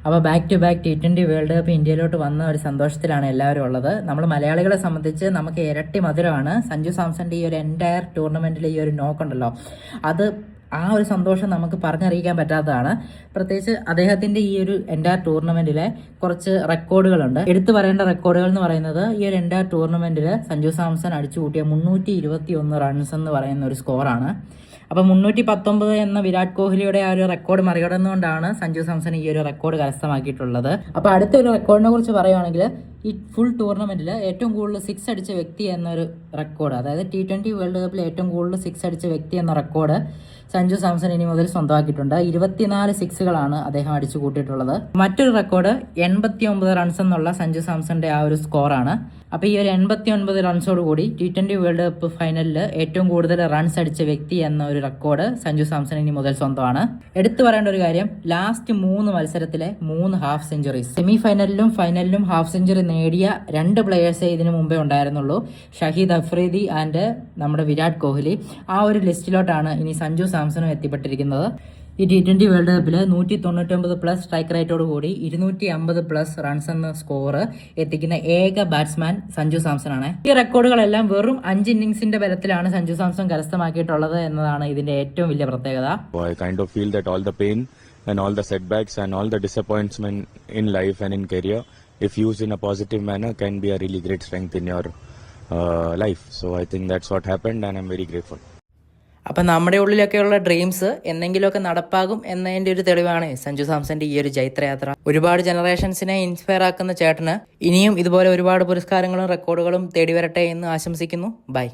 അപ്പോൾ back to back T20 world cup ഇന്ത്യയിലോട്ട് വന്ന ഒരു സന്തോഷത്തിലാണ് എല്ലാവരും ഉള്ളത്. നമ്മൾ മലയാളികളെ സംബന്ധിച്ച് നമുക്ക് ഇരട്ടി മധുരമാണ്. സഞ്ജു സാംസന്റെ ഈ ഒരു എൻറ്റയർ ടൂർണമെന്റിലെ ഈ ഒരു നോക്കുണ്ടല്ലോ, അത് ആ ഒരു സന്തോഷം നമുക്ക് പറഞ്ഞറിയിക്കാൻ പറ്റാത്തതാണ്. പ്രത്യേകിച്ച് അദ്ദേഹത്തിന്റെ ഈ ഒരു എൻറ്റയർ ടൂർണമെന്റിലെ കുറച്ച് റെക്കോർഡുകളുണ്ട്. എടുത്തു പറയേണ്ട റെക്കോർഡുകൾ എന്ന് പറയുന്നത്, ഈ ഒരു എൻറ്റയർ ടൂർണമെന്റിൽ സഞ്ജു സാംസൺ അടിച്ചു കൂട്ടിയ 321 റൺസ് എന്ന് പറയുന്ന ഒരു സ്കോറാണ്. അപ്പോൾ 319 എന്ന വിരാട് കോഹ്ലിയുടെ ആ ഒരു റെക്കോർഡ് മറികടന്നുകൊണ്ടാണ് സഞ്ജു സാംസൺ ഈ ഒരു റെക്കോർഡ് കരസ്ഥമാക്കിയിട്ടുള്ളത്. അപ്പോൾ അടുത്തൊരു റെക്കോർഡിനെ കുറിച്ച് പറയുകയാണെങ്കിൽ, ഈ ഫുൾ ടൂർണമെന്റിൽ ഏറ്റവും കൂടുതൽ 6 അടിച്ച വ്യക്തി എന്നൊരു റെക്കോർഡ്, അതായത് T20 വേൾഡ് കപ്പിൽ ഏറ്റവും കൂടുതൽ 6 അടിച്ച വ്യക്തി എന്ന റെക്കോർഡ് സഞ്ജു സാംസൺ ഇനി മുതൽ സ്വന്തമാക്കിയിട്ടുണ്ട്. 24 സിക്സുകളാണ് അദ്ദേഹം അടിച്ചു കൂട്ടിയിട്ടുള്ളത്. മറ്റൊരു റെക്കോർഡ് 89 റൺസ് എന്നുള്ള സഞ്ജു സാംസന്റെ ആ ഒരു സ്കോറാണ്. അപ്പോൾ ഈ ഒരു 89 റൺസോട് കൂടി T20 വേൾഡ് കപ്പ് ഫൈനലിൽ ഏറ്റവും കൂടുതൽ റൺസ് അടിച്ച വ്യക്തി എന്ന ഒരു റെക്കോർഡ് സഞ്ജു സാംസൺ ഇനി മുതൽ സ്വന്തമാണ്. എടുത്തു പറയേണ്ട ഒരു കാര്യം, ലാസ്റ്റ് 3 മത്സരത്തിലെ 3 ഹാഫ് സെഞ്ചുറീസ്, സെമി ഫൈനലിലും ഹാഫ് സെഞ്ചുറി നേടിയ 2 പ്ലെയേഴ്സേ ഇതിനു മുമ്പേ ഉണ്ടായിരുന്നുള്ളൂ, ഷഹീദ് അഫ്രീദി ആൻഡ് നമ്മുടെ വിരാട് കോഹ്ലി. ആ ഒരു ലിസ്റ്റിലോട്ടാണ് ഇനി സഞ്ജു സാംസണും എത്തിപ്പെട്ടിരിക്കുന്നത്. ഈ T20 വേൾഡ് കപ്പിൽ 199 പ്ലസ് സ്ട്രൈക്ക് റേറ്റോട് കൂടി 250 പ്ലസ് റൺസ് എന്ന സ്കോർ എത്തിക്കുന്ന ഏക ബാറ്റ്സ്മാൻ സഞ്ജു സാംസൺ ആണ്. ഈ റെക്കോർഡുകളെല്ലാം വെറും 5 ഇന്നിംഗ്സിന്റെ ബലത്തിലാണ് സഞ്ജു സാംസൺ കരസ്ഥമാക്കിയിട്ടുള്ളത് എന്നതാണ് ഇതിന്റെ ഏറ്റവും വലിയ പ്രത്യേകത. I kind of feel that all the pain and all the setbacks and all the disappointment in life and in career, if used in a positive manner, can be a really great strength in your life. So I think that's what happened and I'm very grateful. അപ്പം നമ്മുടെ ഉള്ളിലൊക്കെയുള്ള dreams എന്തെങ്കിലുമൊക്കെ നടപ്പാകും എന്നതിൻ്റെ ഒരു തെളിവാണ് സഞ്ജു സാംസന്റെ ഈ ഒരു ജൈത്രയാത്ര. ഒരുപാട് ജനറേഷൻസിനെ inspire ആക്കുന്ന ചേട്ടന് ഇനിയും ഇതുപോലെ ഒരുപാട് പുരസ്കാരങ്ങളും റെക്കോർഡുകളും തേടി വരട്ടെ എന്ന് ആശംസിക്കുന്നു. ബൈ.